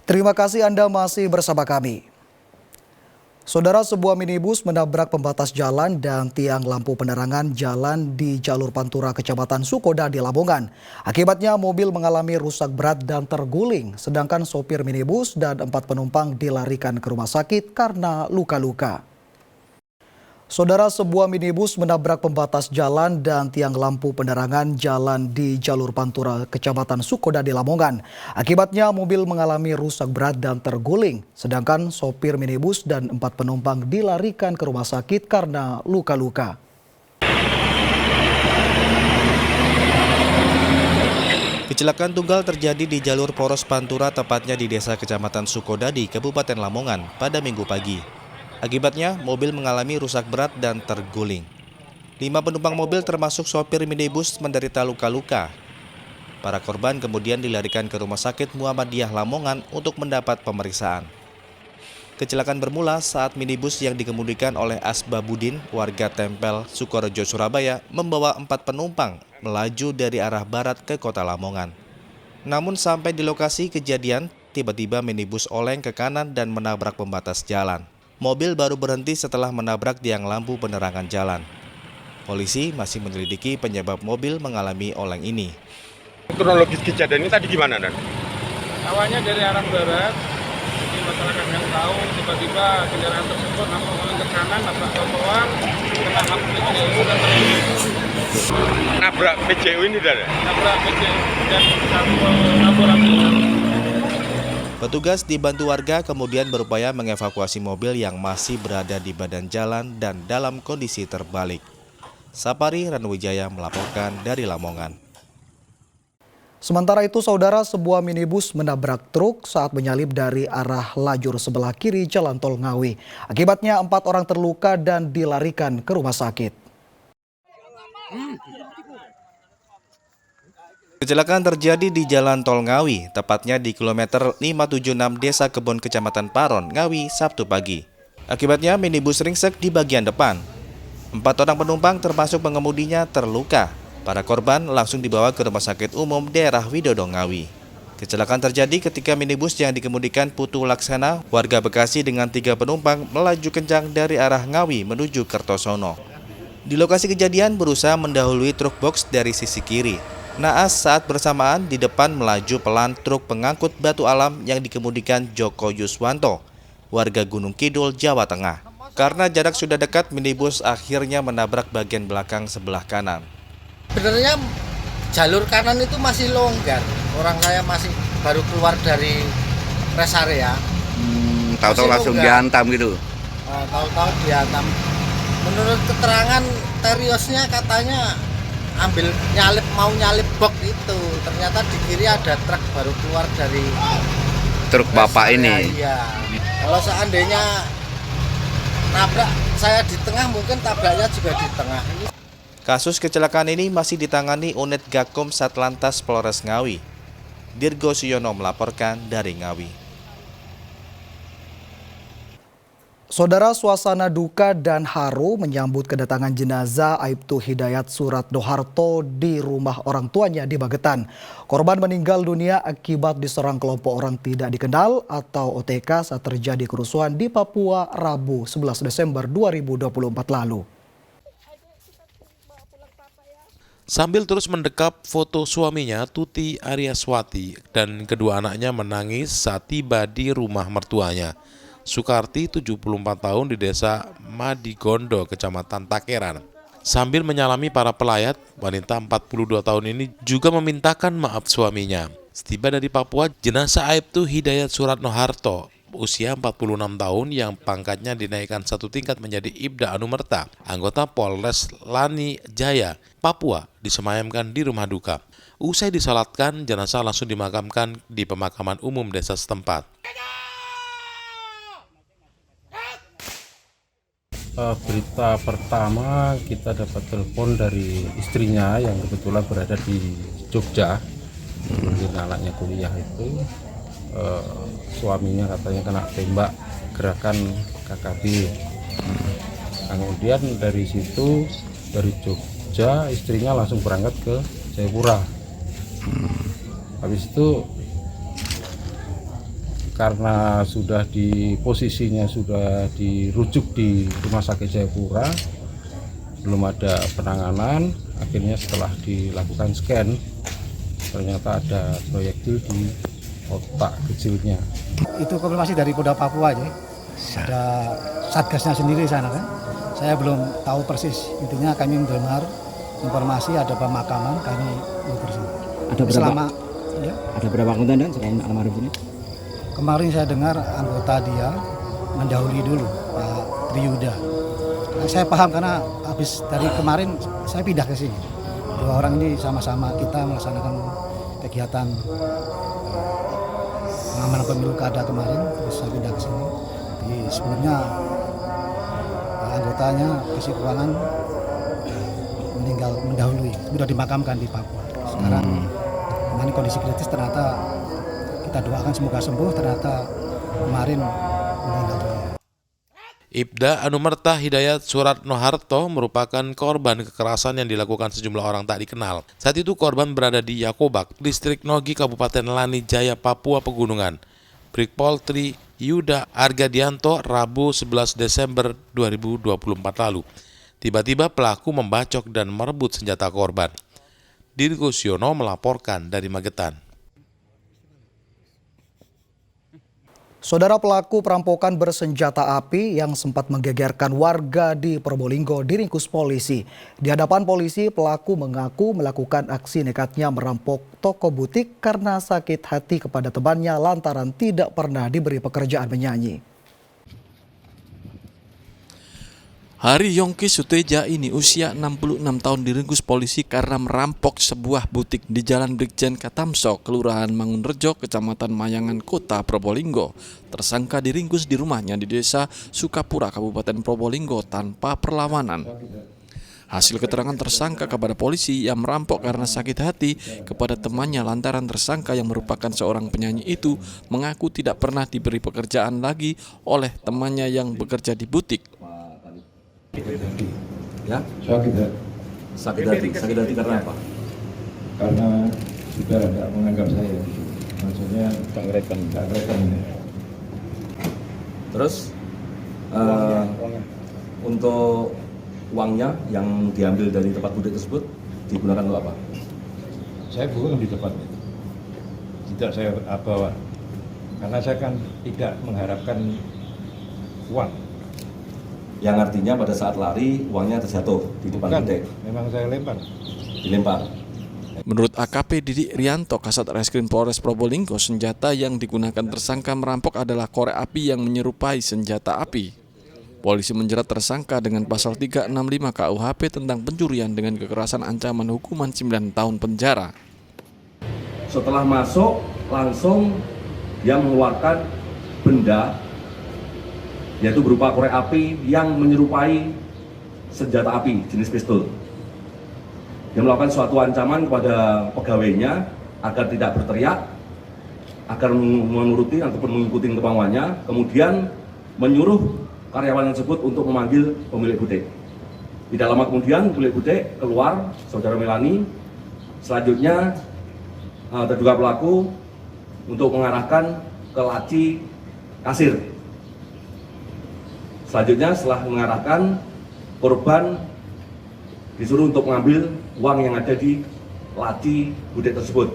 Terima kasih Anda masih bersama kami. Saudara, sebuah minibus menabrak pembatas jalan dan tiang lampu penerangan jalan di jalur Pantura, Kecamatan Sukoda di Lamongan. Akibatnya mobil mengalami rusak berat dan terguling, sedangkan sopir minibus dan 4 penumpang dilarikan ke rumah sakit karena luka-luka. Saudara, sebuah minibus menabrak pembatas jalan dan tiang lampu penerangan jalan di jalur Pantura, Kecamatan Sukoda di Lamongan. Akibatnya mobil mengalami rusak berat dan terguling, sedangkan sopir minibus dan 4 penumpang dilarikan ke rumah sakit karena luka-luka. Kecelakaan tunggal terjadi di jalur poros Pantura, tepatnya di Desa Kecamatan Sukoda di Kabupaten Lamongan pada Minggu pagi. Akibatnya, mobil mengalami rusak berat dan terguling. 5 penumpang mobil termasuk sopir minibus menderita luka-luka. Para korban kemudian dilarikan ke Rumah Sakit Muhammadiyah Lamongan untuk mendapat pemeriksaan. Kecelakaan bermula saat minibus yang dikemudikan oleh Asbabudin, warga Tempel, Sukorejo, Surabaya, membawa 4 penumpang melaju dari arah barat ke kota Lamongan. Namun sampai di lokasi kejadian, tiba-tiba minibus oleng ke kanan dan menabrak pembatas jalan. Mobil baru berhenti setelah menabrak tiang lampu penerangan jalan. Polisi masih menyelidiki penyebab mobil mengalami oleng ini. Kronologis kejadian ini tadi gimana, Dan? Awalnya dari arah barat, jadi masyarakat yang tahu tiba-tiba kendaraan tersebut langsung oleng ke kanan, nabrak trotoar, kena lampu PJU dan terguling. Nabrak PJU ini, Dan? Nabrak PJU dan satu laboratorium. Petugas dibantu warga kemudian berupaya mengevakuasi mobil yang masih berada di badan jalan dan dalam kondisi terbalik. Sapari Ranwijaya melaporkan dari Lamongan. Sementara itu, saudara, sebuah minibus menabrak truk saat menyalip dari arah lajur sebelah kiri Jalan Tol Ngawi. Akibatnya 4 orang terluka dan dilarikan ke rumah sakit. Kecelakaan terjadi di Jalan Tol Ngawi, tepatnya di kilometer 576 Desa Kebon, Kecamatan Paron, Ngawi, Sabtu pagi. Akibatnya minibus ringsek di bagian depan. 4 orang penumpang termasuk pengemudinya terluka. Para korban langsung dibawa ke Rumah Sakit Umum Daerah Widodo Ngawi. Kecelakaan terjadi ketika minibus yang dikemudikan Putu Laksana, warga Bekasi dengan 3 penumpang melaju kencang dari arah Ngawi menuju Kertosono. Di lokasi kejadian berusaha mendahului truk box dari sisi kiri. Naas saat bersamaan di depan melaju pelan truk pengangkut batu alam yang dikemudikan Joko Yuswanto, warga Gunung Kidul, Jawa Tengah. Karena jarak sudah dekat, minibus akhirnya menabrak bagian belakang sebelah kanan. Sebenarnya jalur kanan itu masih longgar. Orang saya masih baru keluar dari rest area. Tahu-tahu langsung dihantam gitu. Tahu-tahu dihantam. Menurut keterangan teriosnya katanya mau nyalip box itu. Ternyata di kiri ada truk baru keluar dari Truk bapak ini. Iya. Kalau seandainya nabrak saya di tengah, mungkin tabraknya juga di tengah. Kasus kecelakaan ini masih ditangani unit Gakum Satlantas Polres Ngawi. Dirgo Suyono melaporkan dari Ngawi. Saudara, suasana duka dan haru menyambut kedatangan jenazah Aibtu Hidayat Suratnoharto di rumah orang tuanya di Magetan. Korban meninggal dunia akibat diserang kelompok orang tidak dikenal atau OTK saat terjadi kerusuhan di Papua Rabu 11 Desember 2024 lalu. Sambil terus mendekap foto suaminya, Tuti Aryaswati, dan kedua anaknya menangis saat tiba di rumah mertuanya. Sukarti, 74 tahun, di Desa Madigondo, Kecamatan Takeran. Sambil menyalami para pelayat, wanita 42 tahun ini juga memintakan maaf suaminya. Setiba dari Papua, jenazah Aibtu Hidayat Suratnoharto, usia 46 tahun, yang pangkatnya dinaikkan 1 tingkat menjadi Ibda Anumerta, anggota Polres Lani Jaya, Papua, disemayamkan di rumah duka. Usai disalatkan, jenazah langsung dimakamkan di pemakaman umum desa setempat. Berita pertama, kita dapat telepon dari istrinya yang kebetulan berada di Jogja, mungkin anaknya kuliah itu. Suaminya katanya kena tembak gerakan KKB. Kemudian dari situ, dari Jogja, istrinya langsung berangkat ke Jayapura. Habis itu karena sudah posisinya sudah dirujuk di Rumah Sakit Jayapura, belum ada penanganan. Akhirnya setelah dilakukan scan, ternyata ada proyektil di otak kecilnya. Itu konfirmasi dari Polda Papua aja. Ada satgasnya sendiri sana kan. Saya belum tahu persis. Intinya kami mendengar informasi ada pemakaman, kami bersih. Ada berapa anggota dan selain almarhum ini? Kemarin saya dengar anggota dia mendahului dulu Pak Triyuda. Saya paham karena habis dari kemarin saya pindah ke sini. Dua orang ini sama-sama kita melaksanakan kegiatan pengamanan pemilu kada kemarin, terus saya pindah ke sini. Jadi sebelumnya anggotanya Komisi Keuangan meninggal mendahului, sudah dimakamkan di Papua. Sekarang kemarin kondisi kritis, ternyata kita doakan semoga sembuh, ternyata kemarin meninggal dunia. Ibda Anumerta Hidayat Suratnoharto merupakan korban kekerasan yang dilakukan sejumlah orang tak dikenal. Saat itu korban berada di Yakobak, distrik Nogi, Kabupaten Lani Jaya, Papua Pegunungan. Brigpol Tri Yuda Argadianto Rabu 11 Desember 2024 lalu. Tiba-tiba pelaku membacok dan merebut senjata korban. Dirgo Siono melaporkan dari Magetan. Saudara, pelaku perampokan bersenjata api yang sempat menggegerkan warga di Probolinggo diringkus polisi. Di hadapan polisi, pelaku mengaku melakukan aksi nekatnya merampok toko butik karena sakit hati kepada temannya lantaran tidak pernah diberi pekerjaan menyanyi. Hari Yongki Suteja ini usia 66 tahun diringkus polisi karena merampok sebuah butik di Jalan Brigjen Katamso, Kelurahan Mangunrejo, Kecamatan Mayangan, Kota Probolinggo. Tersangka diringkus di rumahnya di Desa Sukapura, Kabupaten Probolinggo tanpa perlawanan. Hasil keterangan tersangka kepada polisi, yang merampok karena sakit hati kepada temannya lantaran tersangka yang merupakan seorang penyanyi itu mengaku tidak pernah diberi pekerjaan lagi oleh temannya yang bekerja di butik. Ya? Sakit hati karena apa? Karena sudah tidak menganggap saya, maksudnya tak rekan. Terus untuk uangnya yang diambil dari tempat butik tersebut digunakan untuk apa? Saya bukan di tempat itu, tidak saya bawa, karena saya kan tidak mengharapkan uang. Yang artinya pada saat lari uangnya terjatuh di depan butik. Memang saya dilempar. Menurut AKP Didi Rianto, Kasat Reskrim Polres Probolinggo, senjata yang digunakan tersangka merampok adalah korek api yang menyerupai senjata api. Polisi menjerat tersangka dengan pasal 365 KUHP tentang pencurian dengan kekerasan ancaman hukuman 9 tahun penjara. Setelah masuk, langsung dia mengeluarkan benda, yaitu berupa korek api yang menyerupai senjata api jenis pistol. Dia melakukan suatu ancaman kepada pegawainya agar tidak berteriak, agar menuruti ataupun mengikuti kemauannya, kemudian menyuruh karyawan tersebut untuk memanggil pemilik butik. Tidak lama kemudian pemilik butik keluar, saudara Melani. Selanjutnya terduga pelaku untuk mengarahkan ke laci kasir. Selanjutnya setelah mengarahkan, korban disuruh untuk mengambil uang yang ada di laci butik tersebut.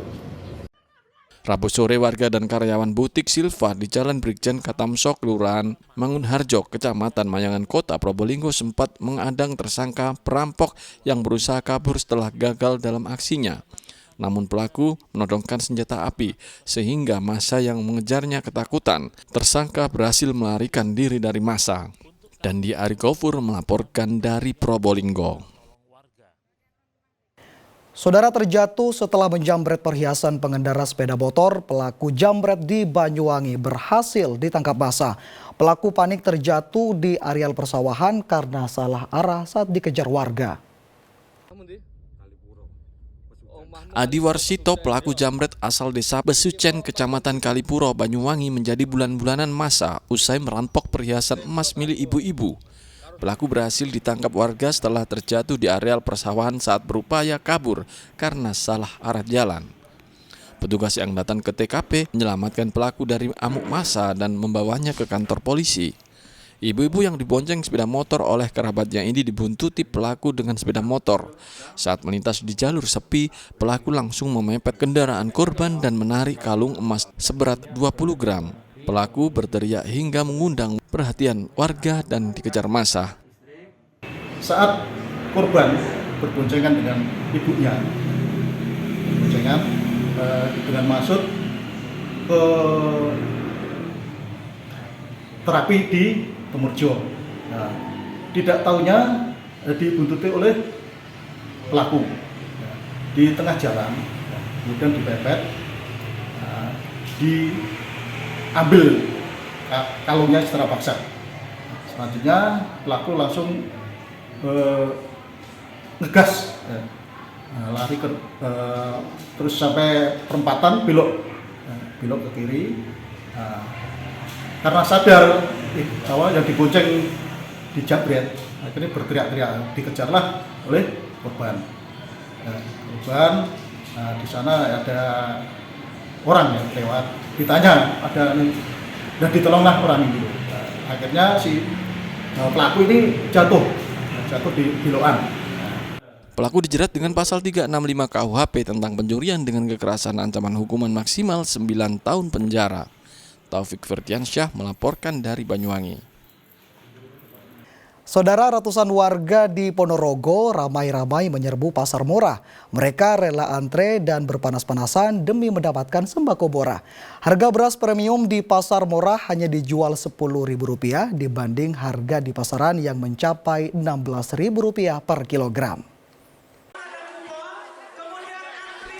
Rabu sore, warga dan karyawan butik Silva di Jalan Brigjen Katamso, Kelurahan Mangunharjo, Kecamatan Mayangan, Kota Probolinggo sempat mengadang tersangka perampok yang berusaha kabur setelah gagal dalam aksinya. Namun pelaku menodongkan senjata api sehingga massa yang mengejarnya ketakutan. Tersangka berhasil melarikan diri dari massa. Dandi Ari Gofur melaporkan dari Probolinggo. Saudara, terjatuh setelah menjamret perhiasan pengendara sepeda motor. Pelaku jambret di Banyuwangi berhasil ditangkap basah. Pelaku panik terjatuh di areal persawahan karena salah arah saat dikejar warga. Adi Warsito, pelaku jambret asal desa Besucen, Kecamatan Kalipuro, Banyuwangi, menjadi bulan-bulanan masa usai merampok perhiasan emas milik ibu-ibu. Pelaku berhasil ditangkap warga setelah terjatuh di areal persawahan saat berupaya kabur karena salah arah jalan. Petugas yang datang ke TKP menyelamatkan pelaku dari amuk massa dan membawanya ke kantor polisi. Ibu-ibu yang dibonceng sepeda motor oleh kerabatnya ini dibuntuti pelaku dengan sepeda motor. Saat melintas di jalur sepi, pelaku langsung memepet kendaraan korban dan menarik kalung emas seberat 20 gram. Pelaku berteriak hingga mengundang perhatian warga dan dikejar massa. Saat korban berboncengan dengan ibunya, boncengan dengan maksud terapi di Tumurjo. Nah, tidak tahunya dibuntuti oleh pelaku di tengah jalan, kemudian dipepet, diambil kalungnya secara paksa. Selanjutnya pelaku langsung ngegas, lari terus sampai perempatan belok ke kiri. Karena sadar bahwa yang dibonceng dijabret, akhirnya berteriak-teriak, dikejarlah oleh korban. Di sana ada orang yang lewat, ditanya ada, dan ditolonglah orang ini. Akhirnya si pelaku ini jatuh di biloan. Pelaku dijerat dengan pasal 365 KUHP tentang pencurian dengan kekerasan, ancaman hukuman maksimal 9 tahun penjara. Taufik Ferdiansyah melaporkan dari Banyuwangi. Saudara, ratusan warga di Ponorogo ramai-ramai menyerbu pasar murah. Mereka rela antre dan berpanas-panasan demi mendapatkan sembako murah. Harga beras premium di pasar murah hanya dijual Rp10.000 dibanding harga di pasaran yang mencapai Rp16.000 per kilogram.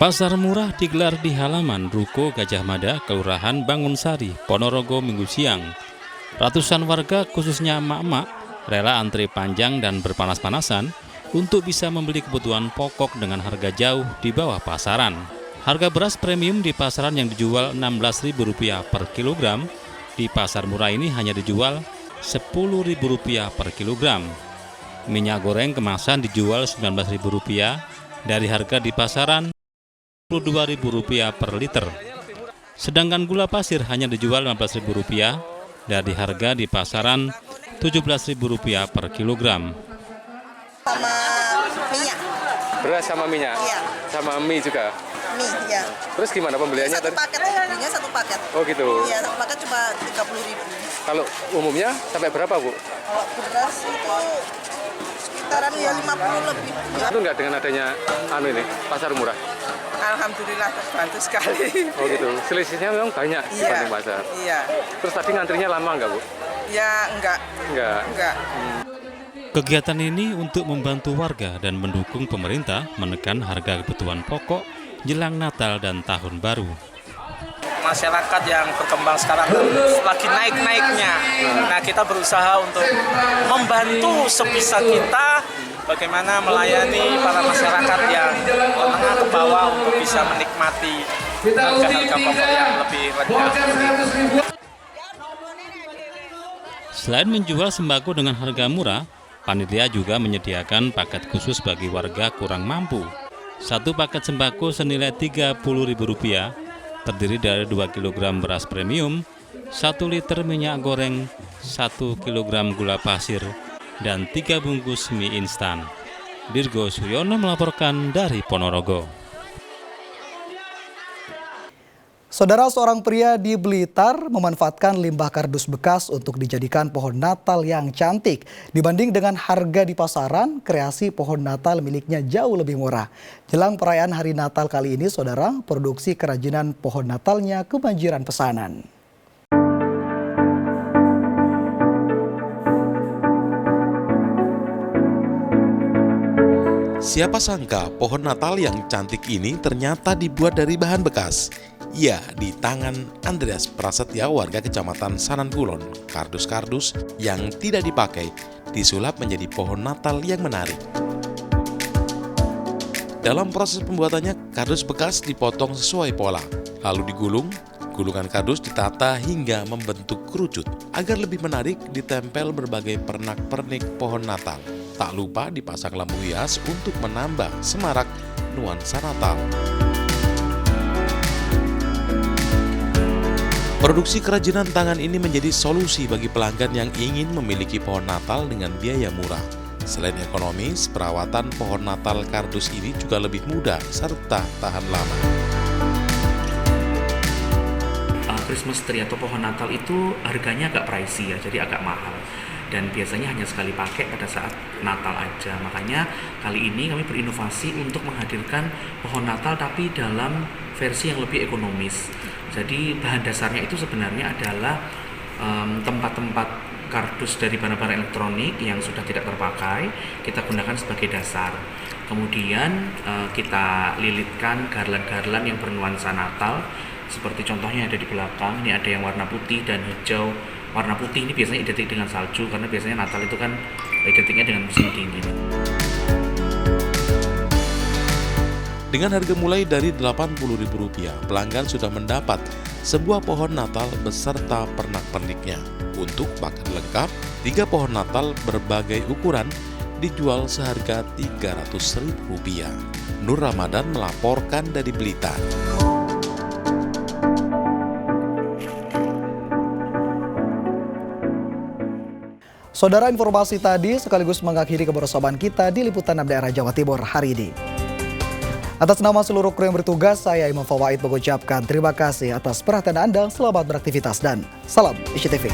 Pasar murah digelar di halaman Ruko Gajah Mada, Kelurahan Bangunsari, Ponorogo Minggu siang. Ratusan warga, khususnya emak-emak, rela antri panjang dan berpanas-panasan untuk bisa membeli kebutuhan pokok dengan harga jauh di bawah pasaran. Harga beras premium di pasaran yang dijual Rp16.000 per kilogram, di pasar murah ini hanya dijual Rp10.000 per kilogram. Minyak goreng kemasan dijual Rp19.000 dari harga di pasaran Rp22.000 per liter. Sedangkan gula pasir hanya dijual Rp15.000 dari harga di pasaran Rp17.000 per kilogram. Sama minyak. Beras sama minyak? Iya. Sama mie juga? Mie, ya. Terus gimana pembeliannya? Satu paket, belinya satu paket. Oh gitu? Iya, satu paket cuma Rp30.000. Kalau umumnya sampai berapa, Bu? Kalau beras itu sekitaran ya 50 lebih. Itu enggak dengan adanya pasar murah? Alhamdulillah terbantu sekali. Oh gitu, selisihnya memang banyak dibanding pasar? Iya. Terus tadi ngantrinya lama enggak, Bu? Ya enggak. Enggak. Kegiatan ini untuk membantu warga dan mendukung pemerintah menekan harga kebutuhan pokok jelang Natal dan Tahun Baru. Masyarakat yang berkembang sekarang lagi naik-naiknya. Nah, kita berusaha untuk membantu sebisa kita bagaimana melayani para masyarakat yang menengah ke bawah untuk bisa menikmati harga-harga pokok yang lebih rendah. Selain menjual sembako dengan harga murah, panitia juga menyediakan paket khusus bagi warga kurang mampu. Satu paket sembako senilai Rp30.000 terdiri dari 2 kg beras premium, 1 liter minyak goreng, 1 kg gula pasir, dan 3 bungkus mie instan. Dirgo Suyono melaporkan dari Ponorogo. Saudara, seorang pria di Blitar memanfaatkan limbah kardus bekas untuk dijadikan pohon Natal yang cantik. Dibanding dengan harga di pasaran, kreasi pohon Natal miliknya jauh lebih murah. Jelang perayaan Hari Natal kali ini, saudara, produksi kerajinan pohon Natalnya kebanjiran pesanan. Siapa sangka pohon Natal yang cantik ini ternyata dibuat dari bahan bekas. Ya, di tangan Andreas Prasetya, warga Kecamatan Sanankulon, kardus-kardus yang tidak dipakai disulap menjadi pohon Natal yang menarik. Dalam proses pembuatannya, kardus bekas dipotong sesuai pola, lalu digulung. Gulungan kardus ditata hingga membentuk kerucut. Agar lebih menarik, ditempel berbagai pernak-pernik pohon Natal. Tak lupa dipasang lampu hias untuk menambah semarak nuansa Natal. Produksi kerajinan tangan ini menjadi solusi bagi pelanggan yang ingin memiliki pohon Natal dengan biaya murah. Selain ekonomis, perawatan pohon Natal kardus ini juga lebih mudah serta tahan lama. Christmas tree atau pohon Natal itu harganya agak pricey ya, jadi agak mahal. Dan biasanya hanya sekali pakai pada saat Natal aja. Makanya kali ini kami berinovasi untuk menghadirkan pohon Natal tapi dalam versi yang lebih ekonomis. Jadi bahan dasarnya itu sebenarnya adalah tempat-tempat kardus dari barang-barang elektronik yang sudah tidak terpakai, kita gunakan sebagai dasar. Kemudian kita lilitkan garland-garland yang bernuansa Natal, seperti contohnya ada di belakang. Ini ada yang warna putih dan hijau. Warna putih ini biasanya identik dengan salju, karena biasanya Natal itu kan identiknya dengan musim dingin. Dengan harga mulai dari Rp80.000, pelanggan sudah mendapat sebuah pohon Natal beserta pernak-perniknya. Untuk paket lengkap, 3 pohon Natal berbagai ukuran dijual seharga Rp300.000. Nur Ramadan melaporkan dari Blitar. Saudara, informasi tadi sekaligus mengakhiri kebersamaan kita di Liputan 6 Daerah Jawa Timur hari ini. Atas nama seluruh kru yang bertugas, saya Imam Fawaid mengucapkan terima kasih atas perhatian Anda, selamat beraktivitas dan salam ICTV.